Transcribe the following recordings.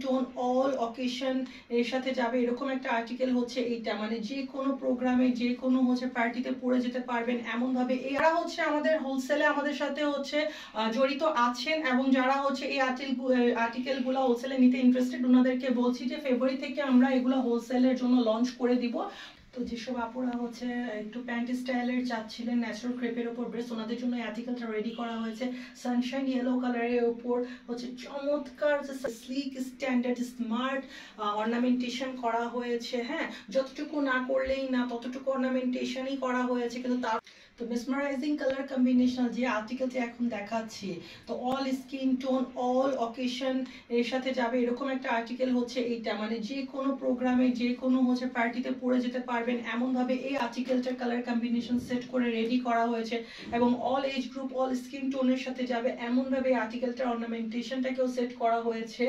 Tone all occasion এর সাথে যাবে এরকম একটা আর্টিকেল হচ্ছে এইটা, মানে যে কোনো প্রোগ্রামে যে কোনো হচ্ছে পার্টিতে পরে যেতে পারবেন এমন ভাবে। এরা হচ্ছে আমাদের হোলসেলে আমাদের সাথে হচ্ছে জড়িত আছেন, এবং যারা হচ্ছে এই আর্টিকেলগুলো হোলসেলে নিতে ইন্টারেস্টেড ওনাদেরকে বলছি যে ফেব্রুয়ারি থেকে আমরা এগুলো হোলসেলের জন্য লঞ্চ করে দিব। তো যেসব আপুরা হচ্ছে একটু প্যান্ট স্টাইলের চাচ্ছিলেন ন্যাচারাল ক্রেপের ওপর ড্রেস, ওনাদের জন্য আর্টিকেলটা রেডি করা হয়েছে। সানশাইন ইয়েলো কালারের ওপর হচ্ছে চমৎকার স্লিক স্ট্যান্ডার্ড স্মার্ট অর্নামেন্টেশন করা হয়েছে। হ্যাঁ, যতটুকু না করলেই না ততটুকু অর্নামেন্টেশনই করা হয়েছে, কিন্তু তার তো মেসমারাইজিং কালার কম্বিনেশন যে আর্টিকেলটি এখন দেখাচ্ছি, তো all skin tone all occasion এর সাথে যাবে এরকম একটা আর্টিকেল হচ্ছে এইটা, মানে যে কোনো প্রোগ্রামে যে কোনো হচ্ছে পার্টিতে পরে যেতে পারবেন এমন ভাবে এই আর্টিকেলটার কালার কম্বিনেশন সেট করে রেডি করা হয়েছে, এবং all age group all skin টোনের সাথে যাবে এমন ভাবে এই আর্টিকেলটার অর্নামেন্টেশনটাকেও সেট করা হয়েছে।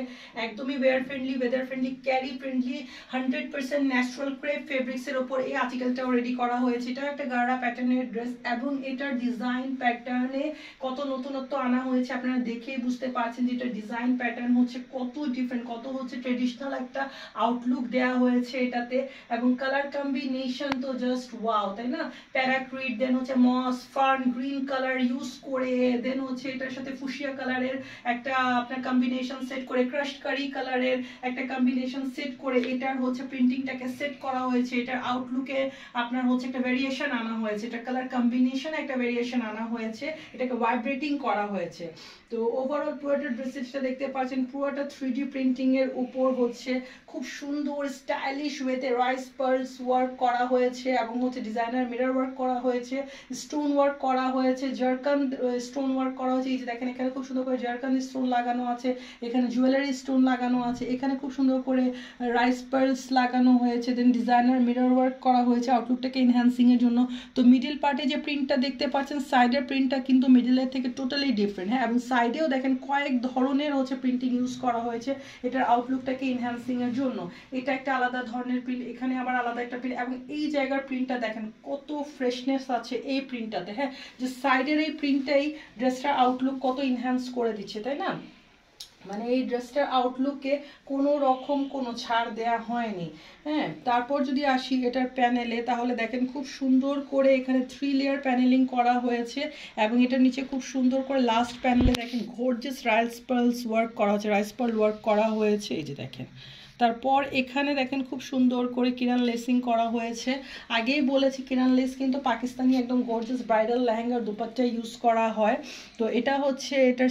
একদমই wear friendly, weather friendly, carry friendly, 100% natural crepe fabrics এর উপর এই আর্টিকেলটাও রেডি করা হয়েছে। এটা একটা গাড়া প্যাটার্নের ড্রেস, এবং এটার ডিজাইন প্যাটার্নে কত নতুনত্ব আনা হয়েছে আপনারা দেখেই বুঝতে পারছেন যে এটার ডিজাইন প্যাটার্ন হচ্ছে কত ডিফারেন্ট, কত হচ্ছে ট্রেডিশনাল একটা আউটলুক দেওয়া হয়েছে এটাতে, এবং কালার কম্বিনেশন তো জাস্ট ওয়াও, তাই না? প্যারাক্রিট, দেন হচ্ছে মস ফার্ন গ্রিন কালার ইউজ করে, দেন হচ্ছে এটার সাথে ফুশিয়া কালারের একটা আপনার কম্বিনেশন সেট করে, ক্রাশড কারি কালারের একটা কম্বিনেশন সেট করে এটার হচ্ছে প্রিন্টিংটাকে সেট করা হয়েছে। এটার আউটলুকে আপনার হচ্ছে একটা ভেরিয়েশন আনা হয়েছে, এটা কালার কম্বিনেশন একটা ভেরিয়েশন আনা হয়েছে, এটাকে ভাইব্রেটিং করা হয়েছে। তো ওভারঅল পুরোটা ড্রেসটা দেখতে পাচ্ছেন পুরোটা 3D প্রিন্টিং এর উপর হচ্ছে খুব সুন্দর স্টাইলিশ ওয়েতে রাইস পার্লস ওয়ার্ক করা হয়েছে, এবং হচ্ছে ডিজাইনার মিরর ওয়ার্ক করা হয়েছে, স্টোন ওয়ার্ক করা হয়েছে, জারকান স্টোন ওয়ার্ক করা হয়েছে। এই যে দেখেন এখানে খুব সুন্দর করে জারকান স্টোন লাগানো আছে, এখানে জুয়েলারি স্টোন লাগানো আছে, এখানে খুব সুন্দর করে রাইস পার্লস লাগানো হয়েছে, দেন ডিজাইনার মিরর ওয়ার্ক করা হয়েছে আউটলুকটাকে এনহ্যান্সিং এর জন্য। তো মিডিল পার্টে যে প্রিন্টটা দেখতে পাচ্ছেন সাইডের প্রিন্টটা কিন্তু মিডিলের থেকে টোটালি ডিফারেন্ট। হ্যাঁ, এবং সাইডেও দেখেন কয়েক ধরনের হচ্ছে প্রিন্টিং ইউজ করা হয়েছে এটার আউটলুকটাকে এনহ্যান্সিং এর জন্য। এটা একটা আলাদা ধরনের প্রিন্ট, এখানে আবার আলাদা একটা প্রিন্ট, এবং এই জায়গার প্রিন্টটা দেখেন কত ফ্রেশনেস আছে এই প্রিন্টটাতে। হ্যাঁ, যে সাইডের এই প্রিন্টটাই ড্রেসটার আউটলুক কত এনহ্যান্স করে দিচ্ছে, তাই না? মানে এই ড্রেসটার আউটলুকে কোনো রকম কোনো ছাড় দেয়া হয়নি। হ্যাঁ, তারপর যদি আসি এটার প্যানেলে, তাহলে দেখেন খুব সুন্দর করে এখানে 3 লেয়ার প্যানেলিং করা হয়েছে, এবং এটার নিচে খুব সুন্দর করে লাস্ট প্যানেলে দেখেন গর্জিয়াস রাইস পার্লস ওয়ার্ক করা হয়েছে, রাইস পার্ল ওয়ার্ক করা হয়েছে, এই যে দেখেন। তারপর এখানে দেখেন খুব সুন্দর করে কিরান লেসিং করা হয়েছে। আগেই বলেছি কিরান লেস কিন্তু পাকিস্তানি একদম গর্জিয়াস ব্রাইডাল লেহেঙ্গার দুপাট্টা ইউজ করা হয়। তো এটা হচ্ছে এটার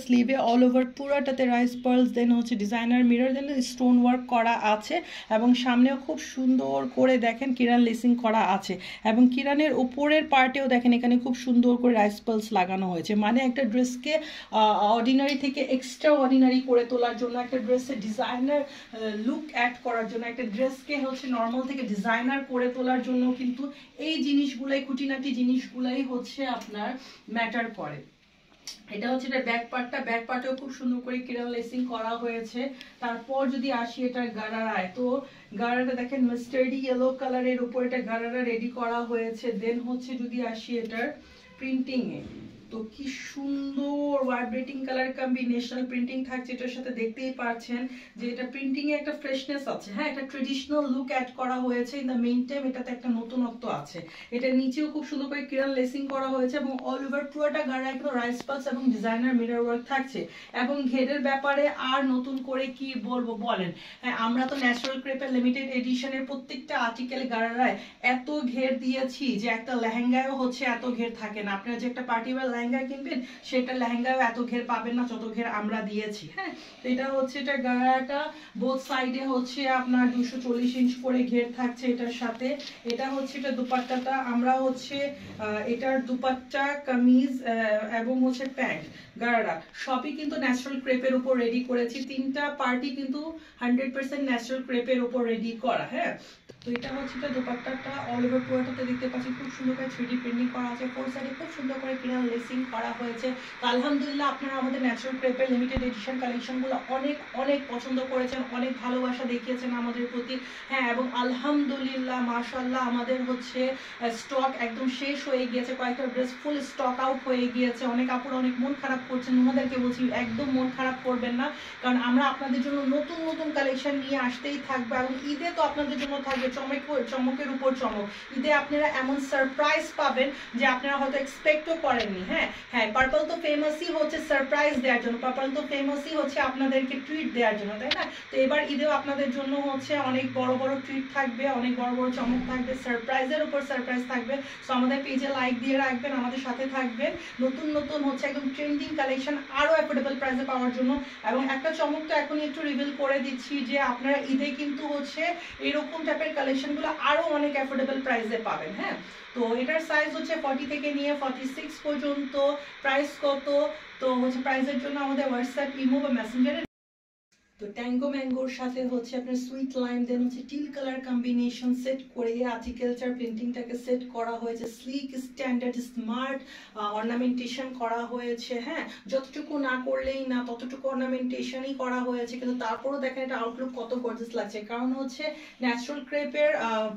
স্লিভে অল ওভার পুরাটাতে রাইস পার্লস, দেন হচ্ছে ডিজাইনার মিরর, দেন স্টোন ওয়ার্ক করা আছে, এবং সামনেও খুব সুন্দর করে দেখেন কিরান লেসিং করা আছে, এবং কিরানের উপরের পার্টেও দেখেন এখানে খুব সুন্দর করে রাইস পার্লস লাগানো হয়েছে। মানে একটা ড্রেসকে অর্ডিনারি থেকে এক্সট্রা অর্ডিনারি করে তোলার জন্য, একটা ড্রেসের ডিজাইনার লুক অ্যাড করার জন্য, একটা ড্রেসকে হচ্ছে নর্মাল থেকে ডিজাইনার করে তোলার জন্য কিন্তু এই জিনিসগুলাই, খুঁটিনাটি জিনিসগুলাই হচ্ছে আপনার ম্যাটার করে। এটা হচ্ছে এটা ব্যাক পার্টটা, ব্যাক পার্টেও খুব সুন্দর করে কিরান লেসিং করা হয়েছে। তারপর যদি আসি এটার গারারায়, তো গারারা দেখেন মাস্টার্ডি ইয়েলো কালারের উপর এটা গারারা রেডি করা হয়েছে। দেন হচ্ছে যদি আসি এটার প্রিন্টিং এ, তো কি সুন্দর ভাইব্রেটিং কালার কম্বিনেশনাল প্রিন্টিং থাকছে এটার সাথে, দেখতেই পাচ্ছেন যে এটা প্রিন্টিং এ একটা ফ্রেশনেস আছে। হ্যাঁ, একটা ট্রেডিশনাল লুক অ্যাড করা হয়েছে, ইন দ্য মেইন টাইম এটাতে একটা নতুনত্ব আছে। এটা নিচেও খুব সুন্দর করে কিরান লেসিং করা হয়েছে, এবং অল ওভার পুরোটা গাড়া একদম রাইস পালস এবং ডিজাইনার মিরর ওয়ার্ক থাকছে। এবং ঘেরের ব্যাপারে আর নতুন করে কি বলবো বলেন? হ্যাঁ, আমরা তো ন্যাচারাল ক্রেপের লিমিটেড এডিশনের প্রত্যেকটা আর্টিকেল গাড়ারায় এত ঘের দিয়েছি যে একটা লেহেঙ্গায়ও হচ্ছে এত ঘের থাকে না। আপনারা যে একটা পার্টি ওয়্যার লেহেঙ্গা কিনবেন সেটা লেহেঙ্গাও এত ঘের পাবেন না যত ঘের আমরা দিয়েছি। হ্যাঁ, তো এটা হচ্ছে এটা গাড়াটা বোথ সাইডে হচ্ছে আপনার 240 ইঞ্চ করে ঘের থাকছে এটার সাথে। এটা হচ্ছে এটা দুপাট্টাটা, আমরা হচ্ছে এটার দুপাট্টা কামিজ এবং হচ্ছে প্যান্ট গাড়া সবই কিন্তু ন্যাচারাল ক্রেপের উপর রেডি করেছি। তিনটা পার্টি কিন্তু 100% ন্যাচারাল ক্রেপের উপর রেডি করা। হ্যাঁ, তো এটা হচ্ছে এটা দুপাট্টাটা অল ওভার পুরোটাতে দেখতে পাচ্ছি খুব সুন্দর করে 3D প্রিন্টিং করা আছে, ফোর সাইডে খুব সুন্দর করে কিরান লেসিং লেসিং করা হয়েছে। আলহামদুলিল্লাহ আপনারা আমাদের ন্যাচারাল ক্রেপের লিমিটেড এডিশন কালেকশনগুলো অনেক অনেক পছন্দ করেছেন, অনেক ভালোবাসা দেখিয়েছেন আমাদের প্রতি। হ্যাঁ, এবং আলহামদুলিল্লাহ মাশাআল্লাহ আমাদের হচ্ছে স্টক একদম শেষ হয়ে গিয়েছে, কয়েকটা ড্রেস ফুল স্টক আউট হয়ে গিয়েছে। অনেক আপুরা অনেক মন খারাপ করছেন, ওনাদেরকে বলছি একদম মন খারাপ করবেন না, কারণ আমরা আপনাদের জন্য নতুন নতুন কালেকশন নিয়ে আসতেই থাকবো। এবং ঈদে তো আপনাদের জন্য থাকবে চমকের উপর চমক। ঈদে আপনারা এমন সারপ্রাইজ পাবেন যে আপনারা হয়তো এক্সপেক্টও করেননি। হ্যাঁ হ্যাঁ, পার্পল তো ফেমাসই হচ্ছে সারপ্রাইজ দেওয়ার জন্য, পার্পল তো ফেমাসই হচ্ছে আপনাদেরকে ট্রিট দেওয়ার জন্য, তাই না? তো এবার ঈদেও আপনাদের জন্য হচ্ছে অনেক বড় বড় ট্রিট থাকবে, অনেক বড় বড় চমক থাকবে, সারপ্রাইজের উপর সারপ্রাইজ থাকবে। সো আমাদের পেজে লাইক দিয়ে রাখবেন, আমাদের সাথে থাকবেন, নতুন নতুন হচ্ছে একদম ট্রেন্ডিং কালেকশন আরো অ্যাফোর্ডেবল প্রাইসে পাওয়ার জন্য। এবং একটা চমক তো এখনই একটু রিভিল করে দিচ্ছি যে আপনারা ঈদে কিন্তু হচ্ছে এরকম টাইপের কালেকশনগুলো আরো অনেক অ্যাফোর্ডেবল প্রাইসে পাবেন। হ্যাঁ, তো এটার সাইজ হচ্ছে 40 থেকে নিয়ে 46 পর্যন্ত। প্রাইস কত? তো হচ্ছে প্রাইসের জন্য আমাদের হোয়াটসঅ্যাপ, ইমো বা মেসেঞ্জারে। তো ট্যাঙ্গো ম্যাঙ্গোর সাথে হচ্ছে আপনার সুইট লাইম, দেন হচ্ছে টিল কালার কম্বিনেশন সেট করে আর্টিকেলচার প্রিন্টিংটাকে সেট করা হয়েছে, স্লিক স্ট্যান্ডার্ড স্মার্ট অর্নামেন্টেশন করা হয়েছে। হ্যাঁ, যতটুকু না করলেই না ততটুকু অর্নামেন্টেশনই করা হয়েছে, কিন্তু তারপরও দেখেন এটা আউটলুক কত গর্জিয়াস লাগছে, কারণ হচ্ছে ন্যাচারাল ক্রেপের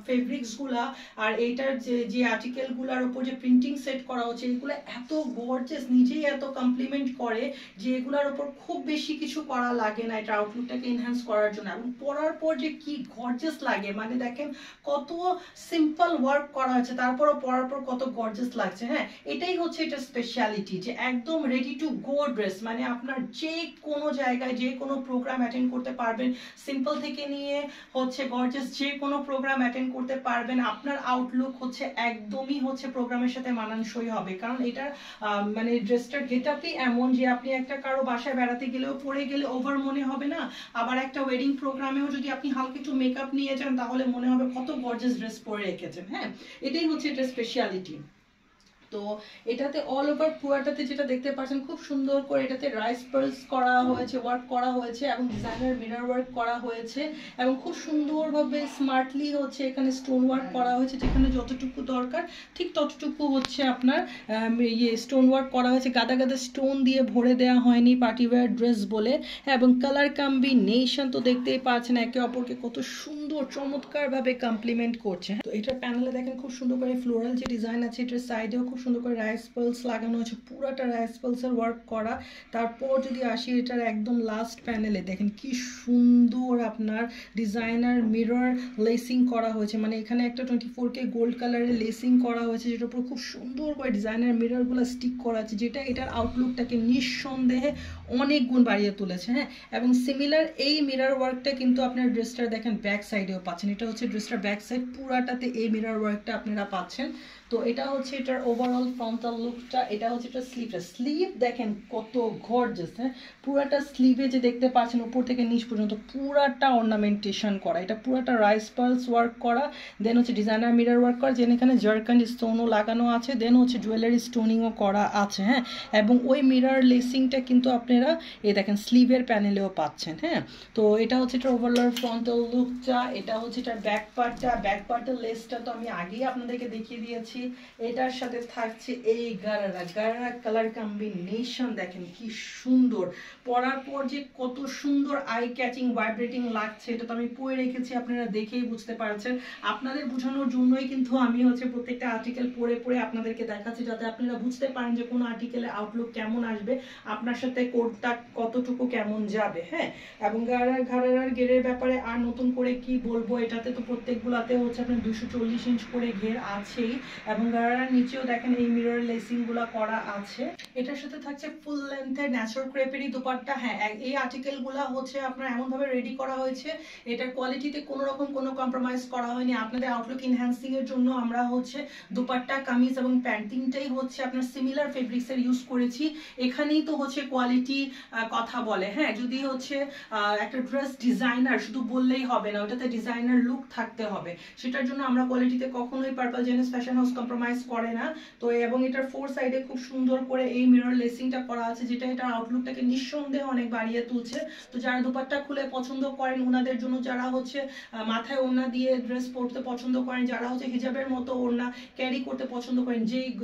ফেব্রিক্সগুলা আর এইটার যে আর্টিকেলগুলোর উপর যে প্রিন্টিং সেট করা হচ্ছে এগুলো এত গর্জিয়াস, নিজেই এত কমপ্লিমেন্ট করে যে এগুলোর উপর খুব বেশি কিছু করা লাগে না এটা আউটলুকটাকে এনহ্যান্স করার জন্য। এবং পরার পর যে কি গর্জিয়াস লাগে, মানে দেখেন কত সিম্পল ওয়ার্ক করা হয়েছে, তারপরও পরার পর কত গর্জিয়াস লাগছে। হ্যাঁ, এটাই হচ্ছে এটা স্পেশালিটি, যে একদম রেডি টু গো ড্রেস, মানে আপনার যে কোনো জায়গায় যে কোনো প্রোগ্রাম অ্যাটেন্ড করতে পারবেন, সিম্পল থেকে নিয়ে হচ্ছে গর্জিয়াস যে কোনো প্রোগ্রাম অ্যাটেন্ড করতে পারবেন। আপনার আউটলুক হচ্ছে একদমই হচ্ছে প্রোগ্রামের সাথে মানানসই হবে, কারণ এটার মানে ড্রেসটার গেটআপই এমন যে আপনি একটা কারো বাসায় বেড়াতে গেলেও পরে গেলে ওভার মনে হবে না, আবার একটা ওয়েডিং প্রোগ্রামেও যদি আপনি হালকা একটু মেকআপ নিয়ে যান তাহলে মনে হবে কত গর্জিয়াস ড্রেস পরে রেখেছেন। হ্যাঁ, এটাই হচ্ছে এটা স্পেশালিটি। তো এটাতে অল ওভার পুরাটাতে যেটা দেখতে পাচ্ছেন খুব সুন্দর করে এটাতে রাইস পার্লস করা হয়েছে, ওয়ার্ক করা হয়েছে এবং ডিজাইনার মিরর ওয়ার্ক করা হয়েছে এবং খুব সুন্দরভাবে স্মার্টলি হচ্ছে এখানে স্টোন ওয়ার্ক করা হয়েছে, যেখানে যতটুকু দরকার ঠিক ততটুকু হচ্ছে আপনার স্টোন ওয়ার্ক করা হয়েছে। গাদা গাদা স্টোন দিয়ে ভরে দেওয়া হয়নি পার্টি ওয়্যার ড্রেস বলে। এবং কালার কম্বিনেশন তো দেখতেই পাচ্ছেন একে অপরকে কত সুন্দর চমৎকারভাবে কমপ্লিমেন্ট করছে। তো এটার প্যানেলে দেখেন খুব সুন্দর করে ফ্লোরাল যে ডিজাইন আছে, এটার সাইডেও খুব সুন্দর করে রাইস পার্লস লাগানো হয়েছে, পুরাটা রাইস পার্লসের ওয়ার্ক করা। তারপর যদি আসি এটার একদম লাস্ট প্যানেলে দেখেন কি সুন্দর আপনার ডিজাইনার মিরর লেসিং করা হয়েছে, মানে এখানে একটা 24K গোল্ড কালারের লেসিং করা হয়েছে, যেটার উপর খুব সুন্দর করে ডিজাইনার মিররগুলো স্টিক করা আছে, যেটা এটার আউটলুকটাকে নিঃসন্দেহে অনেক গুণ বাড়িয়ে তুলেছে। হ্যাঁ, এবং সিমিলার এই মিরর ওয়ার্কটা কিন্তু আপনার ড্রেসটার দেখেন ব্যাক সাইডেও পাচ্ছেন, এটা হচ্ছে ড্রেসটার ব্যাক সাইড, পুরাটাতে এই মিরর ওয়ার্কটা আপনারা পাচ্ছেন। তো এটা হচ্ছে এটার ওভারঅল ফ্রন্টাল লুকটা। এটা হচ্ছে এটা স্লিভটা, স্লিভ দেখেন কত গর্জিয়াস। হ্যাঁ, পুরাটা স্লিভে যে দেখতে পাচ্ছেন উপর থেকে নিচ পর্যন্ত পুরাটা অর্নামেন্টেশন করা, এটা পুরাটা রাইস পার্লস ওয়ার্ক করা, দেন হচ্ছে ডিজাইনার মিরর ওয়ার্ক করা, যেন এখানে জারকান স্টোনও লাগানো আছে, দেন হচ্ছে জুয়েলারি স্টোনিংও করা আছে। হ্যাঁ, এবং ওই মিরর লেসিংটা কিন্তু আপনারা এই দেখেন স্লিভের প্যানেলেও পাচ্ছেন। হ্যাঁ, তো এটা হচ্ছে এটার ওভারঅল ফ্রন্টাল লুকটা। এটা হচ্ছে এটার ব্যাক পার্টটা, ব্যাক পার্টের লেসটা তো আমি আগেই আপনাদেরকে দেখিয়ে দিয়েছি। এটার সাথে থাকছে এই গারারা কালার কম্বিনেশন, দেখেন কি সুন্দর, পরার পর যে কত সুন্দর আই ক্যাচিং ভাইব্রেটিং লাগছে, এটা তো আমি পরে রেখেছি, আপনারা দেখেই বুঝতে পারছেন। আপনাদের বোঝানোর জন্যই কিন্তু আমি হচ্ছে প্রত্যেকটা আর্টিকেল পরে পরে আপনাদেরকে দেখাচ্ছি, যাতে আপনারা বুঝতে পারেন যে কোন আর্টিকেলের আউটলুক কেমন আসবে, আপনার সাথে কোডটা কতটুকু কেমন যাবে। হ্যাঁ, এবং ঘাড়ার ঘেরের ব্যাপারে আর নতুন করে কি বলবো, এটাতে তো প্রত্যেকগুলাতে হচ্ছে আপনার 240 ইঞ্চ করে ঘের আছেই, এবং ঘাড়ার নিচেও দেখেন এই মিরর লেসিং গুলা করা আছে। এটার সাথে থাকছে ফুল লেন্থের ন্যাচারাল ক্রেপেরই দুপাট্টা। হ্যাঁ, এই আর্টিকেল গুলা হচ্ছে আপনার এমন ভাবে রেডি করা হয়েছে, এটার কোয়ালিটিতে কোনো রকম কোনো কম্প্রোমাইজ করা হয়নি। আপনাদের আউটলুক এনহ্যান্সিং এর জন্য আমরা হচ্ছে দুপাট্টা, কামিজ এবং প্যান্ট তিনটাই হচ্ছে আপনার সিমিলার ফেব্রিক্স এর ইউজ করেছি। এখানেই তো হচ্ছে কোয়ালিটি কথা বলে। হ্যাঁ, যদি হচ্ছে একটা ড্রেস ডিজাইনার শুধু বললেই হবে না, ওটাতে ডিজাইনার লুক থাকতে হবে, সেটার জন্য আমরা কোয়ালিটিতে কখনোই পার্পল জেনেস ফ্যাশন হাউস কম্প্রোমাইজ করে না। তো এবং এটার 4 সাইডে খুব সুন্দর করে এই মিরর লেসিংটা করা আছে, যেটা এটার আউটলুকটাকে নিঃসন্দেহে অনেক বাড়িয়ে তুলছে। তো যারা দুপাট্টা খুলে পছন্দ করেন ওনাদের জন্য, যারা হচ্ছে মাথায় ওড়না দিয়ে ড্রেস পরতে পছন্দ করেন, যারা হচ্ছে হিজাবের মতো ওড়না ক্যারি করতে পছন্দ করেন,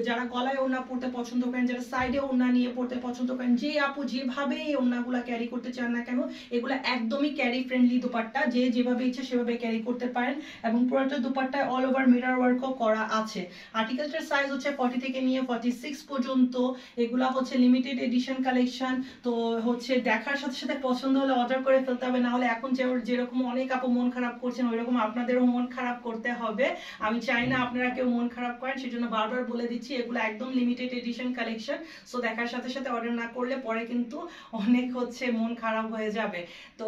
যারা গলায় ওড়না পরতে পছন্দ করেন, যারা সাইডে ওড়না নিয়ে পরতে পছন্দ করেন, যে আপু যেভাবে এই ওড়নাগুলা ক্যারি করতে চান না কেন, এগুলো একদমই ক্যারি ফ্রেন্ডলি দুপাট্টা, যে যেভাবে ইচ্ছে সেভাবে ক্যারি করতে পারেন। এবং পুরোটা দুপাট্টায় অল ওভার মিরর ওয়ার্কও করা আছে। আর্টিকেলটার সাইজ হচ্ছে 40 থেকে নিয়ে 46 পর্যন্ত। এগুলা হচ্ছে লিমিটেড এডিশন কালেকশন। তো হচ্ছে দেখার সাথে সাথে পছন্দ হলে অর্ডার করে ফেলতে হবে, না হলে এখন যেরকম অনেক আপু মন খারাপ করছেন ওইরকম আপনাদেরও মন খারাপ করতে হবে। আমি চাই না আপনারা কেউ মন খারাপ করেন, সেজন্য বারবার বলে দিচ্ছি এগুলো একদম লিমিটেড এডিশন কালেকশন। সো দেখার সাথে সাথে অর্ডার না করলে পরে কিন্তু অনেক হচ্ছে মন খারাপ হয়ে যাবে। তো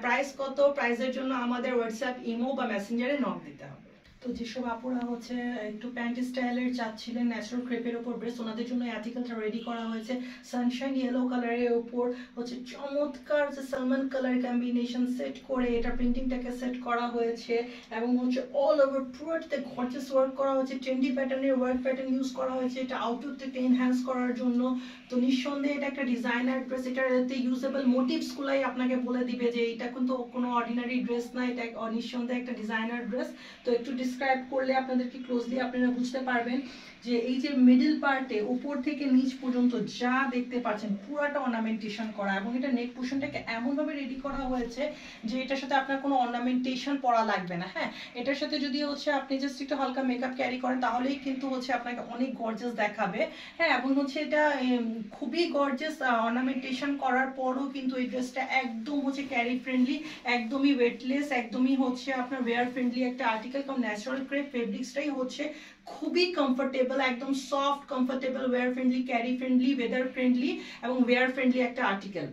প্রাইস কত, প্রাইসের জন্য আমাদের হোয়াটসঅ্যাপ, ইমো বা মেসেঞ্জারে নক দিতে হবে। তো যেসব আপুরা হচ্ছে একটু প্যান্ট স্টাইলের চাচ্ছিলেন ন্যাচারাল ক্রেপের উপর ড্রেস, ওনাদের জন্য আর্টিকেলটা রেডি করা হয়েছে। সানশাইন ইয়েলো কালারের উপর হচ্ছে চমৎকার যে সালমান কালার কম্বিনেশন সেট করে এটা প্রিন্টিংটাকে সেট করা হয়েছে, এবং হচ্ছে অল ওভার পুরোটাতে গর্জিয়াস ওয়ার্ক করা হয়েছে, ট্রেন্ডি প্যাটার্নের ওয়ার্ক প্যাটার্ন ইউজ করা হয়েছে এটা আউটলুকটাকে এনহ্যান্স করার জন্য। তো নিঃসন্দেহে এটা একটা ডিজাইনার ড্রেস, এটাতে ইউজেবল মোটিভসগুলাই আপনাকে বলে দিবে যে এটা কিন্তু কোনো অর্ডিনারি ড্রেস না, এটা নিঃসন্দেহে একটা ডিজাইনার ড্রেস। তো একটু ডিসক্রাইব করলে আপনাদেরকে ক্লোজলি আপনারা বুঝতে পারবেন যে এই যে মিডল পার্টে উপর থেকে নিচ পর্যন্ত যা দেখতে পাচ্ছেন পুরাটা অর্নামেন্টেশন করা, এবং এটা নেক পোর্শনটাকে এমনভাবে রেডি করা হয়েছে যে এটার সাথে আপনার কোনো অর্নামেন্টেশন পরা লাগবে না। হ্যাঁ, এটার সাথে যদি হচ্ছে আপনি জাস্ট একটু হালকা মেকআপ ক্যারি করেন তাহলেই কিন্তু হচ্ছে আপনাকে অনেক গর্জিয়াস দেখাবে। হ্যাঁ, এবং হচ্ছে এটা খুবই গর্জিয়াস অর্নামেন্টেশন করার পরও কিন্তু এই ড্রেসটা একদম হচ্ছে ক্যারি ফ্রেন্ডলি, একদমই ওয়েটলেস, একদমই হচ্ছে আপনার ওয়্যার ফ্রেন্ডলি একটা আর্টিকেল। কারণ ন্যাচারাল ক্রেপ ফেব্রিক্সটাই হচ্ছে খুবই কমফোর্টেবল, একদম soft, comfortable, wear friendly, carry friendly, weather friendly এবং ওয়্যার ফ্রেন্ডলি একটা আর্টিকেল।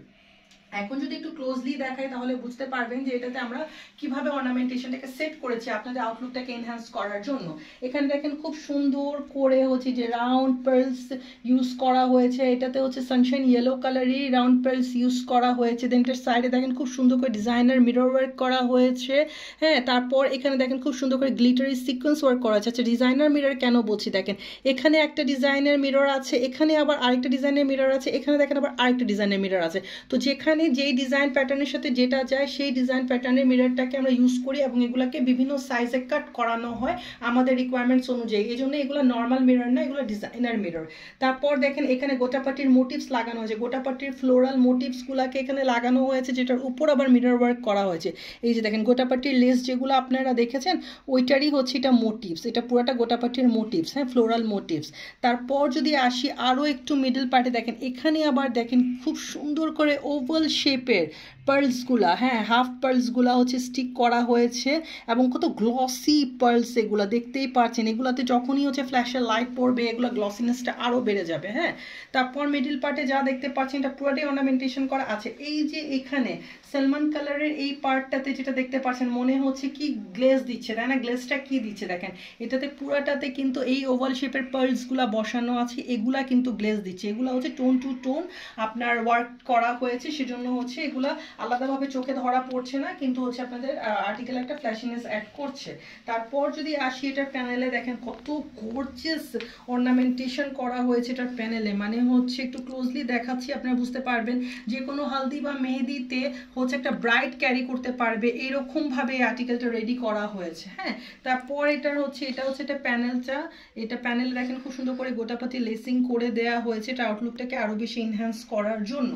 এখন যদি একটু ক্লোজলি দেখাই তাহলে বুঝতে পারবেন যে এটাতে আমরা কিভাবে অর্নামেন্টেশনটাকে সেট করেছি আপনাদের আউটলুকটাকে এনহ্যান্স করার জন্য। এখানে দেখেন খুব সুন্দর করে হচ্ছে যে রাউন্ড পার্লস ইউজ করা হয়েছে, এটাতে হচ্ছে সানশাইন ইয়েলো কালারই রাউন্ড পার্লস ইউজ করা হয়েছে। দেন এটার সাইডে দেখেন খুব সুন্দর করে ডিজাইনার মিরর ওয়ার্ক করা হয়েছে। হ্যাঁ, তারপর এখানে দেখেন খুব সুন্দর করে গ্লিটারি সিকোয়েন্স ওয়ার্ক করা আছে। আচ্ছা, ডিজাইনার মিরর কেন বলছি দেখেন, এখানে একটা ডিজাইনের মিরর আছে, এখানে আবার আরেকটা ডিজাইনের মিরর আছে, এখানে দেখেন আবার আরেকটা ডিজাইনের মিরর আছে। তো যেখানে যেই ডিজাইন প্যাটার্নের সাথে যেটা যায় সেই ডিজাইন প্যাটার্নের মিররটাকে আমরা ইউজ করি, এবং এগুলোকে বিভিন্ন সাইজে কাট করানো হয় আমাদের রিকোয়ারমেন্টস অনুযায়ী। এই জন্য এগুলো নর্মাল মিরর না, এগুলো ডিজাইনার মিরর। তারপর দেখেন এখানে গোটাপাটির মোটিভস লাগানো হয়েছে, গোটাপাটির ফ্লোরাল মোটিভসগুলোকে এখানে লাগানো হয়েছে, যেটার উপর আবার মিরর ওয়ার্ক করা হয়েছে। এই যে দেখেন গোটাপাটির লেস যেগুলো আপনারা দেখেছেন ওইটারই হচ্ছে এটা মোটিভস, এটা পুরোটা গোটাপাটির মোটিভস, হ্যাঁ, ফ্লোরাল মোটিভস। তারপর যদি আসি আরও একটু মিডল পার্টে দেখেন এখানে আবার দেখেন খুব সুন্দর করে ওভাল শেপের পার্লসগুলা, হ্যাঁ, হাফ পার্লসগুলা হচ্ছে স্টিক করা হয়েছে, এবং কত গ্লসি পার্লস এগুলা দেখতেই পাচ্ছেন। এগুলাতে যখনই হচ্ছে ফ্ল্যাশের লাইট পড়বে এগুলো গ্লসিনেসটা আরও বেড়ে যাবে। হ্যাঁ, তারপর মিডল পার্টে যা দেখতে পাচ্ছেন এটা পুরোটাই অর্নামেন্টেশন করা আছে। এই যে এখানে সালমান কালারের এই পার্টটাতে যেটা দেখতে পাচ্ছেন মনে হচ্ছে কি গ্লেজ দিচ্ছে, তাই না? গ্লেজটা কি দিচ্ছে দেখেন, এটাতে পুরাটাতে কিন্তু এই ওভাল শেপের পার্লসগুলা বসানো আছে, এগুলা কিন্তু গ্লেজ দিচ্ছে। এগুলা হচ্ছে টোন টু টোন আপনার ওয়ার্ক করা হয়েছে, সেজন্য হচ্ছে এগুলা আলাদাভাবে চোখে ধরা পড়ছে না, কিন্তু হচ্ছে আপনাদের আর্টিকেল একটা ফ্ল্যাশিনেস অ্যাড করছে। তারপর যদি আসি এটার প্যানেলে দেখেন কত গর্জিয়াস অর্নামেন্টেশন করা হয়েছে এটার প্যানেলে, মানে হচ্ছে একটু ক্লোজলি দেখাচ্ছি আপনারা বুঝতে পারবেন। যে কোনো হালদি বা মেহেদিতে হচ্ছে একটা ব্রাইট ক্যারি করতে পারবে এরকম ভাবে এই আর্টিকেলটা রেডি করা হয়েছে। হ্যাঁ, তারপর এটা হচ্ছে এটা প্যানেলটা, এটা প্যানেল দেখেন খুব সুন্দর করে গোটাপাতি লেসিং করে দেওয়া হয়েছে এটা আউটলুকটাকে আরো বেশি এনহ্যান্স করার জন্য।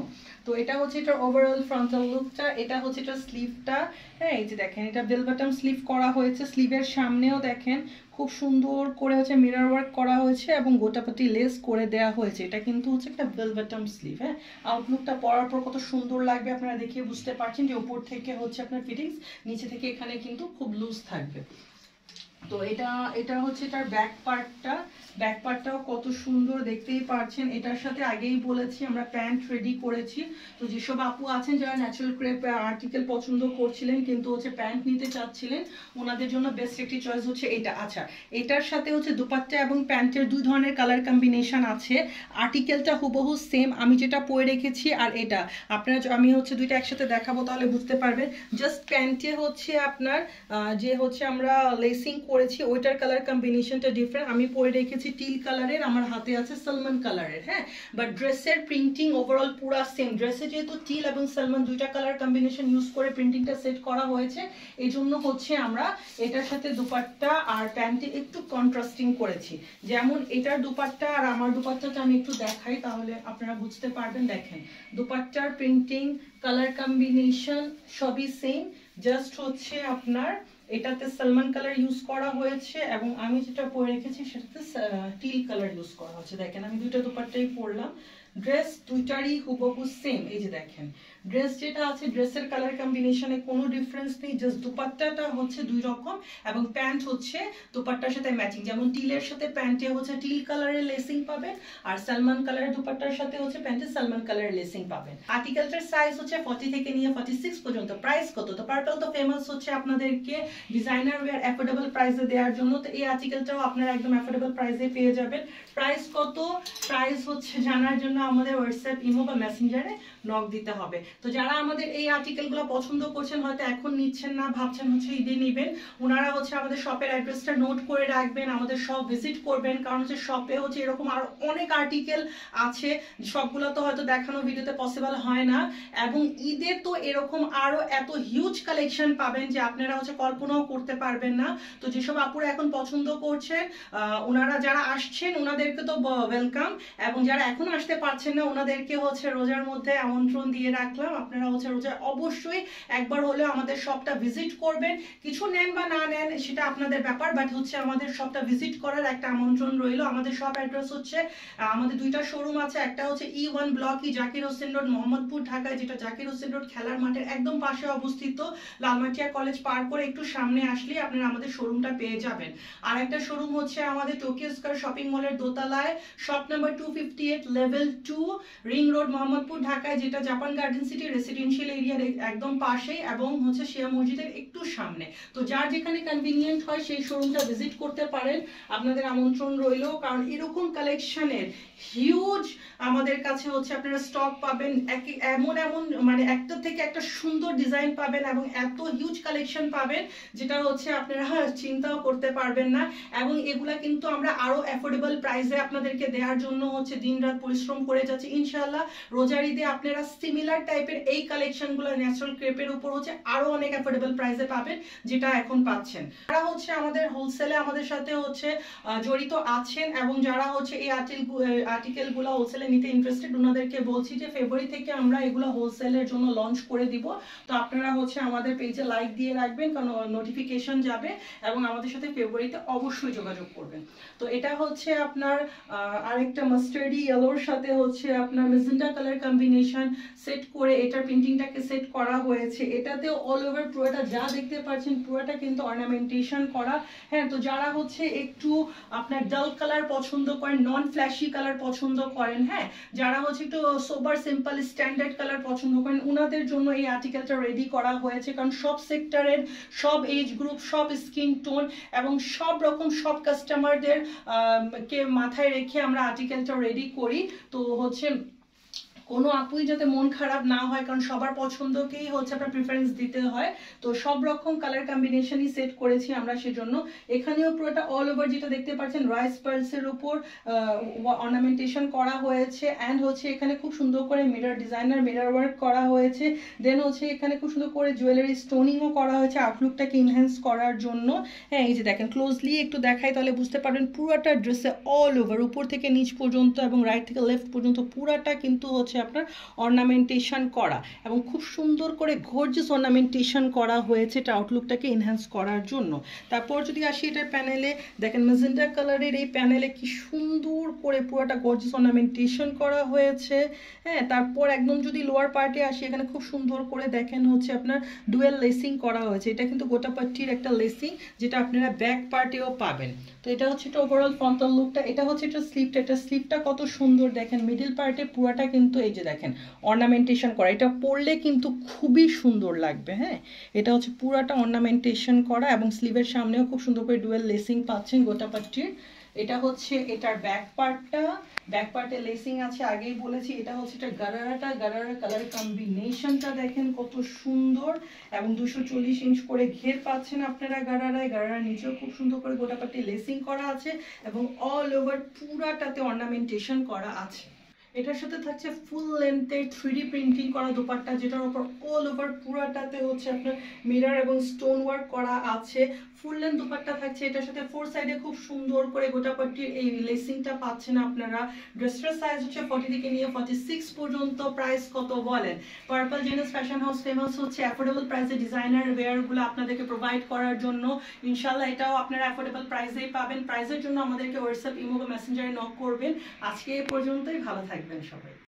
তো এটা হচ্ছে এটার ওভারঅল ফ্রন্টাল লুকটা, এটা হচ্ছে এটার স্লিভটা। হ্যাঁ, এই যে দেখেন এটা বেল বটম স্লিভ করা হয়েছে, স্লিভের সামনেও দেখেন খুব সুন্দর করে হচ্ছে মিরর ওয়ার্ক করা হয়েছে এবং গোটাপাতি লেস করে দেওয়া হয়েছে। এটা কিন্তু হচ্ছে একটা বেল বটম স্লিভ। হ্যাঁ, আউটলুকটা পরার পর কত সুন্দর লাগবে আপনারা দেখিয়ে বুঝতে পারছেন যে উপর থেকে হচ্ছে আপনার ফিটিংস, নিচে থেকে এখানে কিন্তু খুব লুজ থাকবে। তো এটা হচ্ছে এটার ব্যাক পার্টটাও কত সুন্দর দেখতেই পাচ্ছেন। এটার সাথে আগেই বলেছি আমরা প্যান্ট রেডি করেছি। তো যেসব আপু আছেন যারা ন্যাচারাল ক্রেপ আর্টিকেল পছন্দ করছিলেন কিন্তু হচ্ছে প্যান্ট নিতে চাচ্ছিলেন, ওনাদের জন্য বেস্ট একটি চয়েস হচ্ছে এটা। আচ্ছা, এটার সাথে হচ্ছে দুপাট্টা এবং প্যান্টের দুই ধরনের কালার কম্বিনেশন আছে। আর্টিকেলটা হুবহু সেম, আমি যেটা পরে রেখেছি আর এটা আপনারা, আমি হচ্ছে দুইটা একসাথে দেখাবো তাহলে বুঝতে পারবেন। জাস্ট প্যান্টে হচ্ছে আপনার যে হচ্ছে আমরা লেসিং করেছি ওইটার কালার কম্বিনেশনটা ডিফারেন্ট। আমি পরে রেখেছি টিল কালারের, আমার হাতে আছে সালমান কালারের। হ্যাঁ, বাট ড্রেসের প্রিন্টিং ওভারঅল পুরা সেম। ড্রেসে যেহেতু টিল এবং সালমান দুইটা কালার কম্বিনেশন ইউজ করে প্রিন্টিংটা সেট করা হয়েছে, এই জন্য হচ্ছে আমরা এটার সাথে দুপাট্টা আর প্যান্টে একটু কন্ট্রাস্টিং করেছি। যেমন এটার দুপাট্টা আর আমার দুপাট্টাটা আমি একটু দেখাই, তাহলে আপনারা বুঝতে পারবেন। দেখেন দুপাট্টার প্রিন্টিং, কালার কম্বিনেশন সবই সেম, জাস্ট হচ্ছে আপনার এটাতে সালমান কালার ইউজ করা হয়েছে এবং আমি যেটা পরে রেখেছি সেটাতে টিল কালার ইউজ করা হয়েছে। দেখেন আমি দুইটা দুপাট্টাই পরলাম, ড্রেস দুইটারই হুবহু সেম। এই যে দেখেন ড্রেস যেটা আছে, ড্রেসের কালার কম্বিনেশনে কোনো ডিফারেন্স নেই, জাস্ট দুপাট্টাটা হচ্ছে দুই রকম এবং প্যান্ট হচ্ছে দুপাট্টার সাথে ম্যাচিং। যেমন টিলের সাথে প্যান্টে হচ্ছে টিল কালারের লেসিং পাবেন, আর সালমান কালারের দুপাট্টার সাথে হচ্ছে প্যান্টে সালমান কালারের লেসিং পাবেন। আর্টিকেলটার সাইজ হচ্ছে 40 থেকে নিয়ে 46 পর্যন্ত। প্রাইস কত? তো পার্পল তো ফেমাস হচ্ছে আপনাদেরকে ডিজাইনার ওয়্যার অ্যাফোর্ডেবল প্রাইসে দেওয়ার জন্য, তো এই আর্টিকেলটাও আপনারা একদম অ্যাফোর্ডেবল প্রাইসে পেয়ে যাবেন। প্রাইস কত? প্রাইস হচ্ছে জানার জন্য আমাদের হোয়াটসঅ্যাপ, ইমো বা মেসেঞ্জারে নক দিতে হবে। তো যারা আমাদের এই আর্টিকেলগুলো পছন্দ করছেন, হয়তো এখন নিচ্ছেন না, ভাবছেন হচ্ছে ঈদে নেবেন, ওনারা হচ্ছে আমাদের শপের অ্যাড্রেসটা নোট করে রাখবেন, আমাদের শপ ভিজিট করবেন। কারণ হচ্ছে শপে হচ্ছে এরকম আর অনেক আর্টিকেল আছে, সবগুলো তো হয়তো দেখানো ভিডিওতে পসিবল হয় না। এবং ঈদে তো এরকম আরো এত হিউজ কালেকশন পাবেন যে আপনারা হচ্ছে কল্পনাও করতে পারবেন না। তো যেসব আপুরা এখন পছন্দ করছেন, ওনারা যারা আসছেন ওনাদেরকে তো ওয়েলকাম, এবং যারা এখন আসতে পারছেন না ওনাদেরকে হচ্ছে রোজার মধ্যে আমন্ত্রণ দিয়ে রাখলাম। আপনারা হচ্ছে রোজায় অবশ্যই একবার হলেও আমাদের শপটা ভিজিট করবেন। কিছু নেন বা না নেন সেটা আপনাদের ব্যাপার, বাট হচ্ছে আমাদের শপটা ভিজিট করার একটা আমন্ত্রণ রইল। আমাদের শপ অ্যাড্রেস হচ্ছে, আমাদের দুইটা শোরুম আছে, একটা হচ্ছে E1 block, Zakir Hossain road, Mohammadpur, ঢাকায়, যেটা জাকির হোসেন রোড খেলার মাঠের একদম পাশে অবস্থিত। লালমাটিয়া কলেজ পার করে একটু সামনে আসলে আপনারা আমাদের শোরুমটা পেয়ে যাবেন। আর একটা শোরুম হচ্ছে আমাদের টোকিও স্কয়ার শপিং মলের দোতলায়, shop number 258, level 2, ring road, Mohammadpur, ঢাকায়, যেটা জাপান গার্ডেন সিটি রেসিডেন্সিয়াল এরিয়ার একদম পাশেই এবং হচ্ছে শিয়া মসজিদের একটু সামনে। তো যার যেখানে কনভিনিয়েন্ট হয় সেই শোরুমটা ভিজিট করতে পারেন, আপনাদের আমন্ত্রণ রইল। কারণ এরকম কালেকশনের হিউজ আমাদের কাছে হচ্ছে আপনারা স্টক পাবেন, এমন এমন মানে একটা থেকে একটা সুন্দর ডিজাইন পাবেন এবং এত হিউজ কালেকশন পাবেন যেটা হচ্ছে আপনারা চিন্তাও করতে পারবেন না। এবং এগুলা কিন্তু আমরা আরো অ্যাফোর্ডেবল প্রাইসে আপনাদেরকে দেওয়ার জন্য হচ্ছে দিনরাত পরিশ্রম করে যাচ্ছি। ইনশাআল্লাহ রোজার ঈদে আপনারা সিমিলার টাইপের এই কালেকশনগুলো ন্যাচারাল ক্রেপের উপর হচ্ছে আরো অনেক অ্যাফোর্ডেবল প্রাইসে পাবেন, যেটা এখন পাচ্ছেন। যারা হচ্ছে আমাদের হোলসেলে আমাদের সাথে হচ্ছে জড়িত আছেন এবং যারা হচ্ছে এই আর্টিকেলগুলো হোলসেলে নিতে ইন্টারেস্টেড, ওনাদেরকে বলছি যে ফেব্রুয়ারি থেকে আমরা এগুলো হোলসেলের জন্য লঞ্চ করে দিব। তো আপনারা হচ্ছে আমাদের পেজে লাইক দিয়ে রাখবেন, কারণ নোটিফিকেশন যাবে, এবং আমাদের সাথে ফেব্রুয়ারিতে অবশ্যই যোগাযোগ করবেন। তো এটা হচ্ছে আপনার আরেকটা মাস্টার্ডি ইয়েলোর সাথে হচ্ছে আপনার মেজেন্টা কালার কম্বিনেশন সেট করে এটার প্রিন্টিংটাকে সেট করা হয়েছে। এটাতেও অল ওভার পুরোটা যা দেখতে পাচ্ছেন পুরোটা কিন্তু অর্নামেন্টেশন করা। হ্যাঁ, তো যারা হচ্ছে একটু আপনার ডাল কালার পছন্দ করেন, নন ফ্ল্যাশি কালার পছন্দ করেন, হ্যাঁ, যারা হচ্ছে একটু সোবার সিম্পল স্ট্যান্ডার্ড কালার পছন্দ করেন, ওনাদের জন্য এই আর্টিকেলটা রেডি করা হয়েছে। কারণ সব সেক্টরের, সব এজ গ্রুপ, সব স্কিন টোন এবং সব রকম সব কাস্টমারদের কে মাথায় রেখে আমরা আর্টিকেলটা রেডি করি। তো হচ্ছে কোনো আপুই যাতে মন খারাপ না হয়, কারণ সবার পছন্দকেই হচ্ছে আপনার প্রিফারেন্স দিতে হয়। তো সব রকম কালার কম্বিনেশনই সেট করেছি আমরা, সেজন্য এখানেও পুরোটা অল ওভার যেটা দেখতে পাচ্ছেন রাইস পার্লসের উপর অর্নামেন্টেশন করা হয়েছে। অ্যান্ড হচ্ছে এখানে খুব সুন্দর করে মিরর ডিজাইনার মিরর ওয়ার্ক করা হয়েছে। দেন হচ্ছে এখানে খুব সুন্দর করে জুয়েলারি স্টোনিংও করা হয়েছে আউটলুকটাকে ইনহ্যান্স করার জন্য। হ্যাঁ, এই যে দেখেন ক্লোজলি একটু দেখাই তাহলে বুঝতে পারবেন পুরোটা ড্রেসে অল ওভার উপর থেকে নিচ পর্যন্ত এবং রাইট থেকে লেফট পর্যন্ত পুরাটা কিন্তু হচ্ছে আপনার অর্নামেন্টেশন করা এবং খুব সুন্দর করে গর্জিয়াস অর্নামেন্টেশন করা হয়েছে এটা আউটলুকটাকে এনহ্যান্স করার জন্য। তারপর যদি আসি এটার প্যানেলে, দেখেন ম্যাজেন্টা কালারের এই প্যানেলে কি সুন্দর করে পুরোটা গর্জিয়াস অর্নামেন্টেশন করা হয়েছে। হ্যাঁ, তারপর একদম যদি লোয়ার পার্টে আসি, এখানে খুব সুন্দর করে দেখেন হচ্ছে আপনার ডুয়েল লেসিং করা হয়েছে। এটা কিন্তু গোটাপাট্টির একটা লেসিং, যেটা আপনারা ব্যাক পার্টেও পাবেন। তো এটা হচ্ছে এটা ওভারঅল ফ্রন্টাল লুকটা। এটা হচ্ছে এটা স্লিভটা, এটা স্লিভটা কত সুন্দর দেখেন, মিডল পার্টে পুরাটা কিন্তু এই যে দেখেন অর্নামেন্টেশন করা। এটা পরলে কিন্তু খুবই সুন্দর লাগবে। হ্যাঁ, এটা হচ্ছে পুরাটা অর্নামেন্টেশন করা এবং স্লিভের সামনেও খুব সুন্দর করে ডুয়েল লেসিং পাচ্ছেন গোটাপাট্টির। এটা হচ্ছে এটার ব্যাক পার্টে লেসিং আছে, আগেই বলেছি। এটা হচ্ছে এটা গারারা কালার কম্বিনেশনটা দেখেন কত সুন্দর, এবং 240 ইঞ্চ করে ঘের পাচ্ছেন আপনারা গারারার নিচেও খুব সুন্দর করে গোটাপাটি লেসিং করা আছে, এবং অল ওভার পুরাটাতে অর্নামেন্টেশন করা আছে। এটার সাথে থাকছে ফুল লেন্থের 3D প্রিন্টিং করা দোপাট্টা, যেটার উপর অল ওভার পুরাটাতে হচ্ছে আপনার মিরর এবং স্টোন ওয়ার্ক করা আছে। ফুল লেন্থ দোপাট্টা থাকছে, এটার সাথে 4 সাইডে খুব সুন্দর করে গোটাপাটির এই লেসিংটা পাচ্ছেন আপনারা। ড্রেসটার সাইজ হচ্ছে 40 থেকে নিয়ে 46 পর্যন্ত। প্রাইস কত বলেন? Purple genus fashion house famous হচ্ছে অ্যাফোর্ডেবল প্রাইসে ডিজাইনার ওয়্যারগুলো আপনাদেরকে প্রোভাইড করার জন্য। ইনশাল্লাহ এটাও আপনারা অ্যাফোর্ডেবল প্রাইসেই পাবেন। প্রাইসের জন্য আমাদেরকে হোয়াটসঅ্যাপ, ইমো বা মেসেঞ্জারে নক করবেন। আজকে এই পর্যন্তই, ভালো থাকবেন সবাই।